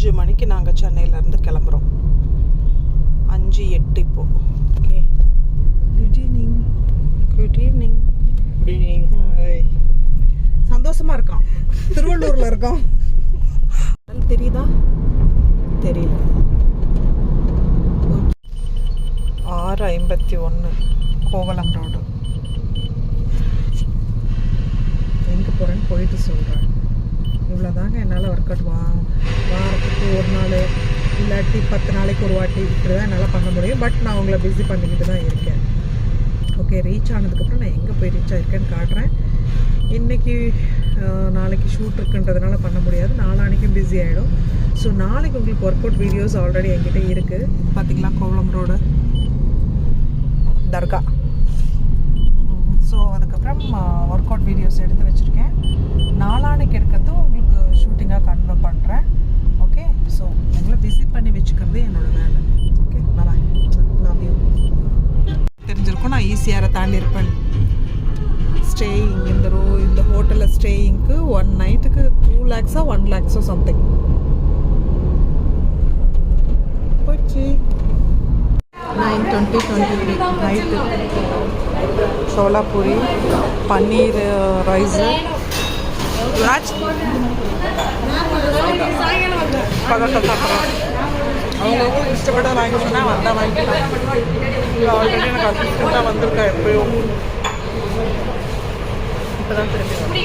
5 மணிக்கு நாங்கள் சென்னையிலேருந்து கிளம்புறோம். 5:08 இப்போ. Okay, good evening. Good evening. Good evening. சந்தோஷமாக இருக்கான். திருவள்ளூரில் இருக்கோம். தெரியுதா? தெரியல. 6:51 கோவளம் ரோடு. எங்கே போகிறேன்னு போயிட்டு சொல்கிறேன். இவ்வளோதாங்க என்னால் ஒர்க் அவுட் வாரத்துக்கு ஒரு நாள் இல்லாட்டி 10 நாளைக்கு ஒரு வாட்டி இப்படி தான் என்னால் பண்ண முடியும். பட் நான் உங்களை பிஸி பண்ணிக்கிட்டு தான் இருக்கேன். ஓகே, ரீச் ஆனதுக்கப்புறம் நான் எங்கே போய் ரீச் ஆகிருக்கேன்னு காட்டுறேன். இன்றைக்கி நாளைக்கு ஷூட் இருக்குன்றதுனால பண்ண முடியாது. நாளான்னைக்கும் பிஸி ஆகிடும். ஸோ நாளைக்கு உங்களுக்கு ஒர்க் அவுட் வீடியோஸ் ஆல்ரெடி என்கிட்ட இருக்குது. பார்த்திங்களா, கோவளம் ரோடு தர்கா. ஸோ அதுக்கப்புறம் ஒர்க் அவுட் வீடியோஸ் எடுத்து வச்சுருக்கேன். நாளான்னைக்கு எடுக்கிறதும் உங்களுக்கு ஷூட்டிங்காக கன்வே பண்ணுறேன். ஓகே, ஸோ எங்களை பிஸி பண்ணி வச்சுக்கிறது என்னோடய வேலை. Okay, bye. Love you. தெரிஞ்சிருக்கும் நான் ஈஸியாக தாண்டி இருப்பேன். ஸ்டேயிங் இந்த ஹோட்டலில் ஸ்டேயிங்க்கு 1 நைட்டுக்கு 2 lakhs 1 lakhs சம்திங் போயிடுச்சு. 9:20 நைட்டு சோலா பூரி, பன்னீர் ரைஸு, பரோட்டா சாப்பிட்றோம். அவங்களுக்கும் இஷ்டப்பட்ட வாங்கி சொன்னால் வந்தால் வாங்கிக்கலாம். ஆல்ரெடி எனக்கு அசிஸ்டண்ட்டாக வந்திருக்கேன் எப்பயும். இப்போ தான் திரும்பி